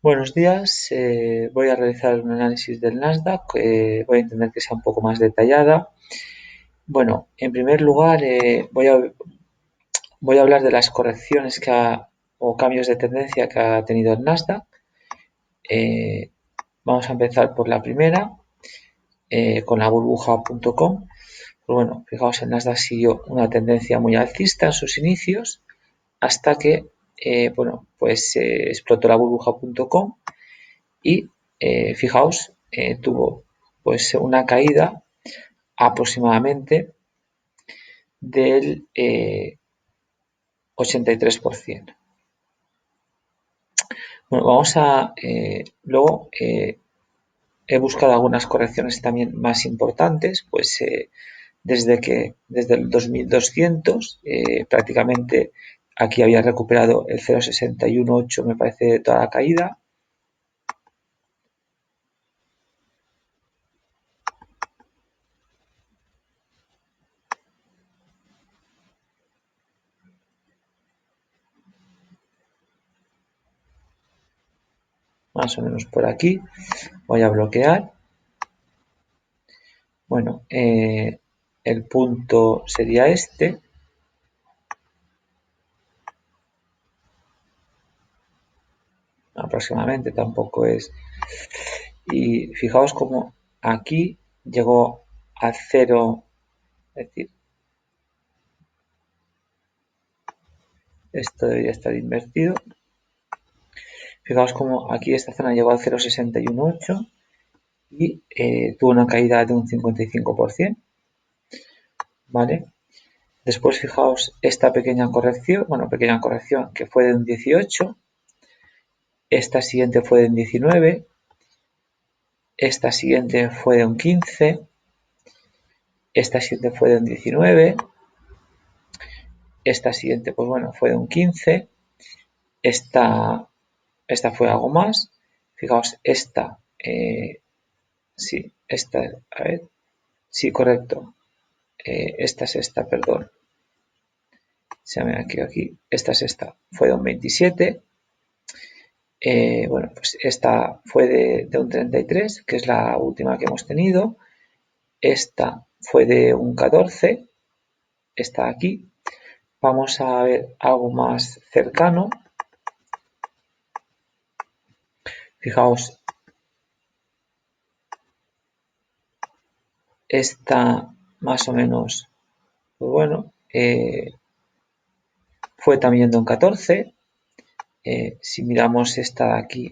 Buenos días, voy a realizar un análisis del Nasdaq, voy a intentar que sea un poco más detallada. Bueno, en primer lugar voy a hablar de las correcciones o cambios de tendencia que ha tenido el Nasdaq. Eh, Vamos a empezar por la primera, con la burbuja.com. Pues bueno, fijaos, el Nasdaq siguió una tendencia muy alcista en sus inicios hasta que, explotó la burbuja.com y fijaos, tuvo pues una caída aproximadamente del 83%. Bueno, luego he buscado algunas correcciones también más importantes, pues desde el 2200 prácticamente aquí había recuperado el 0,618, me parece, de toda la caída. Más o menos por aquí. Voy a bloquear. Bueno, el punto sería este. Aproximadamente, tampoco es. Y fijaos cómo aquí llegó a cero, es decir, esto debería estar invertido. Fijaos cómo aquí esta zona llegó al 0,618 y tuvo una caída de un 55%. ¿Vale? Después fijaos esta pequeña corrección que fue de un 18, esta siguiente fue de un 19, esta siguiente fue de un 15, esta siguiente fue de un 19, esta siguiente pues bueno fue de un 15, esta fue algo más, fijaos esta, sí, esta, a ver, sí, correcto, esta es esta, perdón, se me ha quedado aquí, esta es esta, fue de un 27, bueno, pues esta fue de un 33, que es la última que hemos tenido. Esta fue de un 14, está aquí. Vamos a ver algo más cercano. Fijaos, esta más o menos, pues bueno, fue también de un 14. Si miramos esta de aquí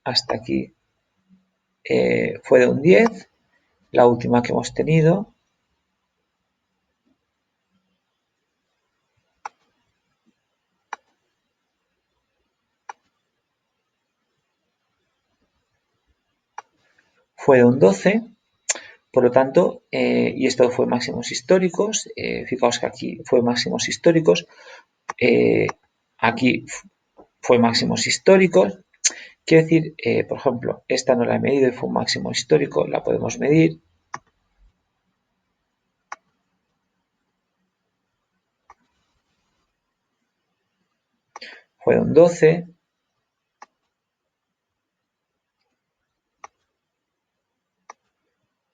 hasta aquí, fue de un 10, la última que hemos tenido. Fue de un 12, por lo tanto, y esto fue máximos históricos, fijaos que aquí fue máximos históricos, aquí fue máximos históricos, quiere decir, por ejemplo, esta no la he medido y fue un máximo histórico, la podemos medir. Fue un 12.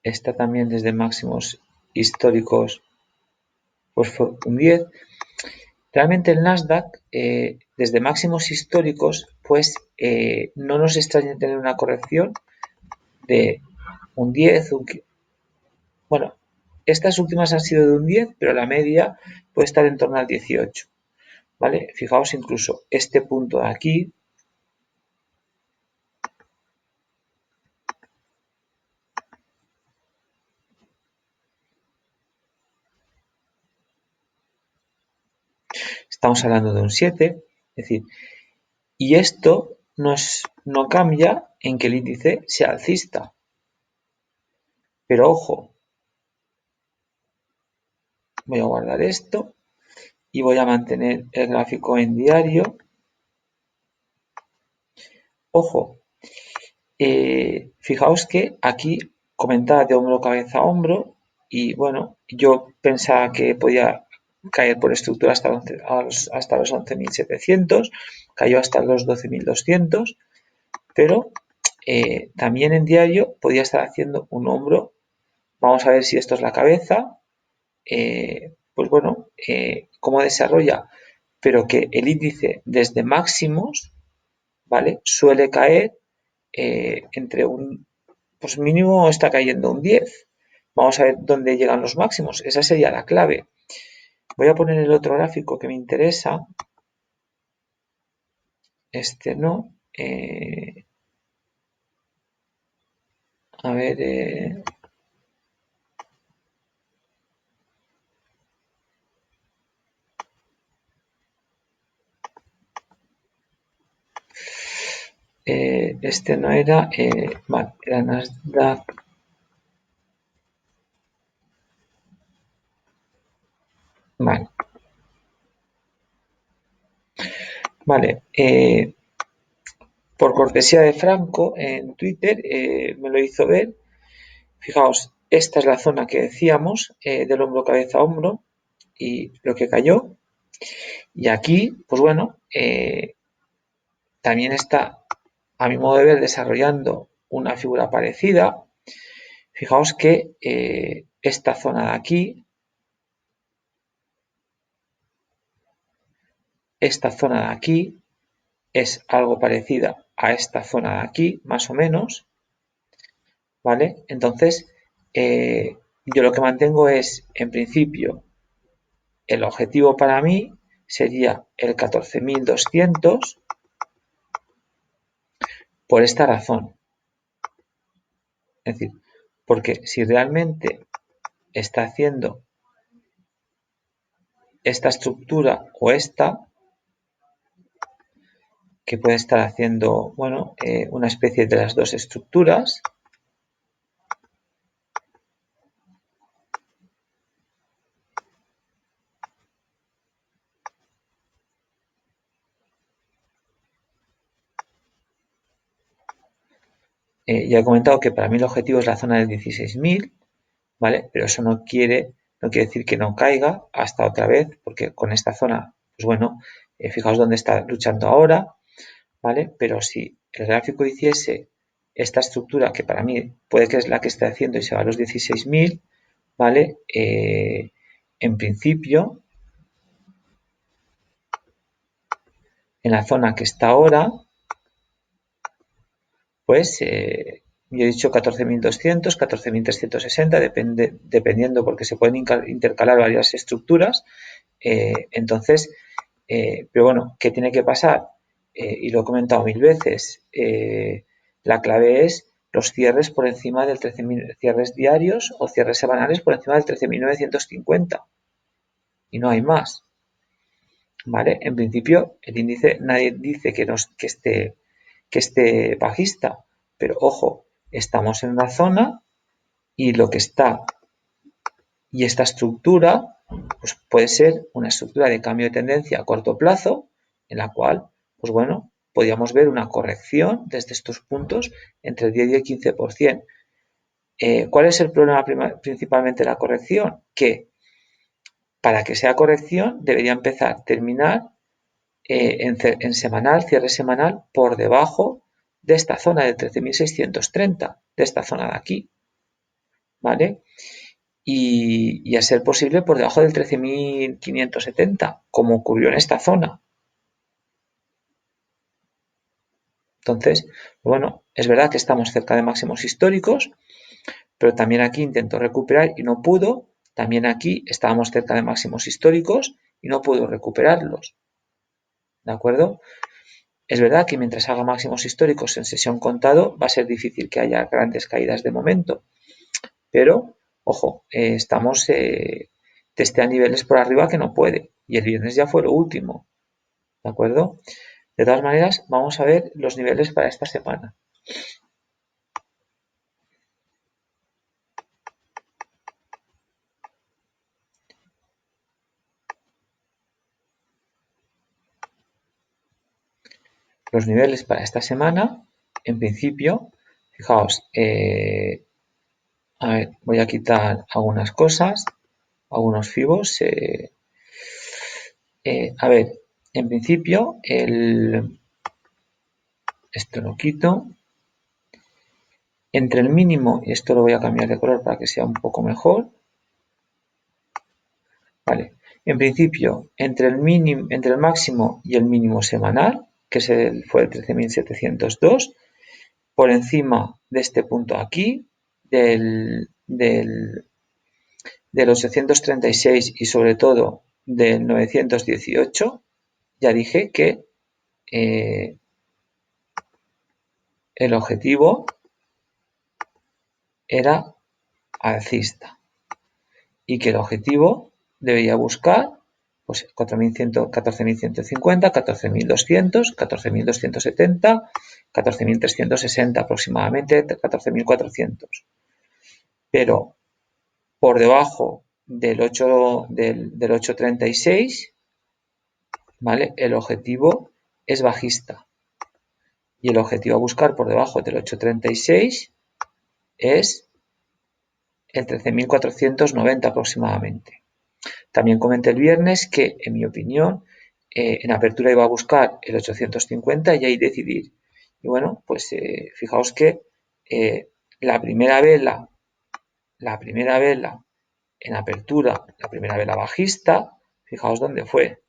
Esta también desde máximos históricos, pues fue un 10. Realmente el Nasdaq, desde máximos históricos, pues no nos extraña tener una corrección de un 10, bueno, estas últimas han sido de un 10, pero la media puede estar en torno al 18. ¿Vale? Fijaos incluso este punto de aquí, estamos hablando de un 7, es decir, y esto no cambia en que el índice sea alcista. Pero ojo, voy a guardar esto y voy a mantener el gráfico en diario. Ojo, fijaos que aquí comentaba de hombro, cabeza, hombro y bueno, yo pensaba que podía caer por estructura hasta los 11.700, cayó hasta los 12.200, pero también en diario podría estar haciendo un hombro. Vamos a ver si esto es la cabeza. Pues bueno, cómo desarrolla, pero que el índice desde máximos, ¿vale? Suele caer entre pues mínimo está cayendo un 10. Vamos a ver dónde llegan los máximos. Esa sería la clave. Voy a poner el otro gráfico que me interesa. Este no. A ver. Este no era. Vale, era Nasdaq. Vale. Vale. Por cortesía de Franco en Twitter me lo hizo ver. Fijaos, esta es la zona que decíamos del hombro cabeza a hombro y lo que cayó. Y aquí, pues bueno, también está, a mi modo de ver, desarrollando una figura parecida. Fijaos que esta zona de aquí, esta zona de aquí es algo parecida a esta zona de aquí, más o menos, ¿vale? Entonces, yo lo que mantengo es, en principio, el objetivo para mí sería el 14.200 por esta razón. Es decir, porque si realmente está haciendo esta estructura o esta, que puede estar haciendo, bueno, una especie de las dos estructuras, ya he comentado que para mí el objetivo es la zona de 16.000, ¿vale? Pero eso no quiere decir que no caiga hasta otra vez, porque con esta zona, pues bueno, fijaos dónde está luchando ahora, ¿vale? Pero si el gráfico hiciese esta estructura, que para mí puede que es la que esté haciendo y se va a los 16.000, ¿vale? En principio, en la zona que está ahora, pues yo he dicho 14.200, 14.360, dependiendo porque se pueden intercalar varias estructuras. Entonces, pero bueno, ¿qué tiene que pasar? Y lo he comentado mil veces, la clave es los cierres por encima del 13.000, cierres diarios o cierres semanales por encima del 13.950 y no hay más, ¿vale? En principio, el índice, nadie dice que esté bajista, pero ojo, estamos en una zona y lo que está y esta estructura pues puede ser una estructura de cambio de tendencia a corto plazo en la cual, pues bueno, podríamos ver una corrección desde estos puntos entre el 10 y el 15%. ¿Cuál es el problema principalmente de la corrección? Que para que sea corrección debería terminar en semanal, cierre semanal, por debajo de esta zona de 13.630, de esta zona de aquí, ¿vale? Y a ser posible por debajo del 13.570, como ocurrió en esta zona. Entonces, bueno, es verdad que estamos cerca de máximos históricos, pero también aquí intentó recuperar y no pudo. También aquí estábamos cerca de máximos históricos y no pudo recuperarlos. ¿De acuerdo? Es verdad que mientras haga máximos históricos en sesión contado va a ser difícil que haya grandes caídas de momento, pero ojo, estamos a niveles por arriba que no puede y el viernes ya fue lo último, ¿de acuerdo? De todas maneras, vamos a ver los niveles para esta semana. Los niveles para esta semana, en principio, fijaos, a ver, voy a quitar algunas cosas, algunos fibos. A ver, en principio, esto lo quito. Entre el mínimo, y esto lo voy a cambiar de color para que sea un poco mejor. Vale, en principio, entre el máximo y el mínimo semanal, que fue el 13.702, por encima de este punto aquí, del 836 y sobre todo del 918, ya dije que el objetivo era alcista y que el objetivo debería buscar pues 14.150, 14.200, 14.270, 14.360 aproximadamente, 14.400. Pero por debajo del 836, ¿vale? El objetivo es bajista. Y el objetivo a buscar por debajo del 836 es el 13.490 aproximadamente. También comenté el viernes que, en mi opinión, en apertura iba a buscar el 850 y ahí decidir. Y bueno, pues fijaos que la primera vela en apertura, la primera vela bajista, fijaos dónde fue.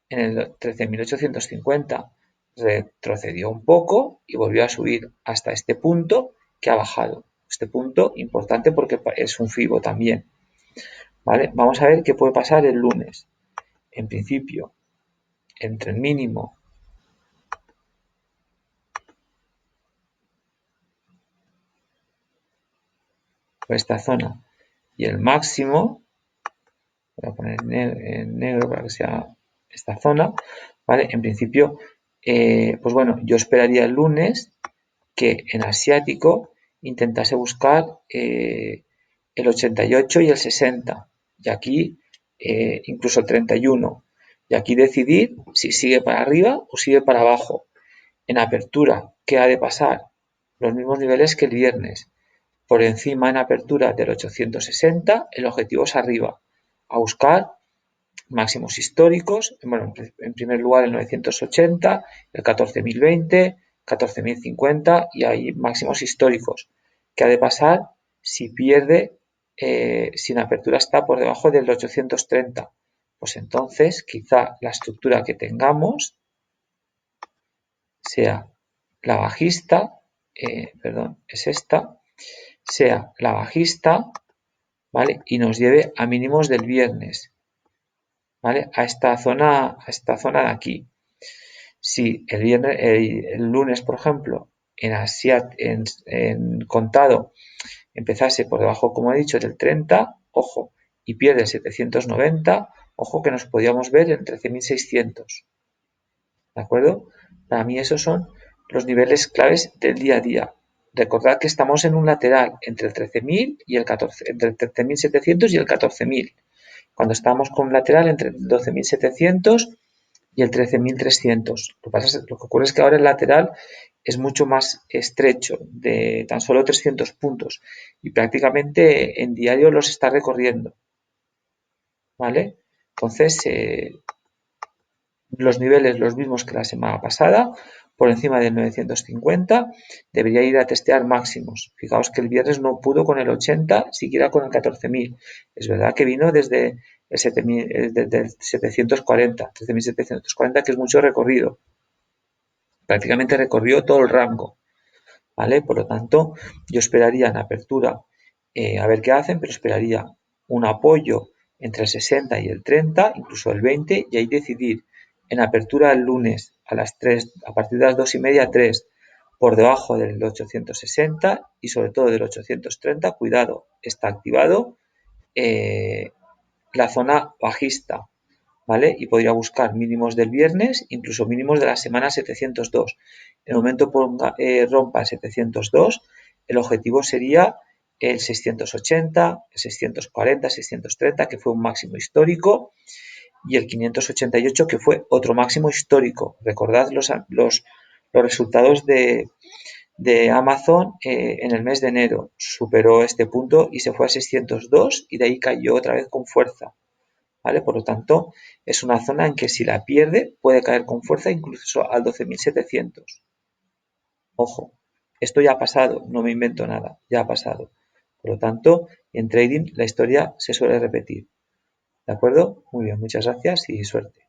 En el 13.850 retrocedió un poco y volvió a subir hasta este punto que ha bajado. Este punto importante porque es un FIBO también. ¿Vale? Vamos a ver qué puede pasar el lunes. En principio, entre el mínimo o esta zona y el máximo, voy a poner en negro para que sea esta zona, ¿vale? En principio, pues bueno, yo esperaría el lunes que en asiático intentase buscar el 88 y el 60, y aquí incluso el 31, y aquí decidir si sigue para arriba o sigue para abajo. En apertura, ¿qué ha de pasar? Los mismos niveles que el viernes. Por encima en apertura del 860, el objetivo es arriba, a buscar máximos históricos, bueno, en primer lugar el 980, el 14.020, 14.050 y hay máximos históricos. ¿Qué ha de pasar si pierde, si en apertura está por debajo del 830? Pues entonces quizá la estructura que tengamos sea la bajista, perdón, es esta, sea la bajista, ¿vale? Y nos lleve a mínimos del viernes, ¿vale? A esta zona de aquí. Si el lunes, por ejemplo, en contado empezase por debajo, como he dicho, del 30, ojo, y pierde el 790, ojo que nos podíamos ver en 13.600. ¿De acuerdo? Para mí esos son los niveles claves del día a día. Recordad que estamos en un lateral entre el 13.000 y el 14, entre el 13.700 y el 14.000. Cuando estábamos con un lateral entre el 12.700 y el 13.300. Lo que ocurre es que ahora el lateral es mucho más estrecho, de tan solo 300 puntos, y prácticamente en diario los está recorriendo. ¿Vale? Entonces, los niveles los mismos que la semana pasada, por encima del 950, debería ir a testear máximos. Fijaos que el viernes no pudo con el 80, siquiera con el 14.000. Es verdad que vino desde el 740, 13.740, que es mucho recorrido. Prácticamente recorrió todo el rango, ¿vale? Por lo tanto, yo esperaría en apertura, a ver qué hacen, pero esperaría un apoyo entre el 60 y el 30, incluso el 20, y ahí decidir en apertura el lunes a las 3, a partir de las 2:30, 3, por debajo del 860 y sobre todo del 830, cuidado, está activado la zona bajista, ¿vale? Y podría buscar mínimos del viernes, incluso mínimos de la semana 702. En el momento rompa el 702, el objetivo sería el 680, el 640, 630, que fue un máximo histórico, y el 588, que fue otro máximo histórico. Recordad los resultados de Amazon en el mes de enero. Superó este punto y se fue a 602 y de ahí cayó otra vez con fuerza. ¿Vale? Por lo tanto, es una zona en que si la pierde puede caer con fuerza incluso al 12.700. Ojo, esto ya ha pasado, no me invento nada, ya ha pasado. Por lo tanto, en trading la historia se suele repetir. ¿De acuerdo? Muy bien, muchas gracias y suerte.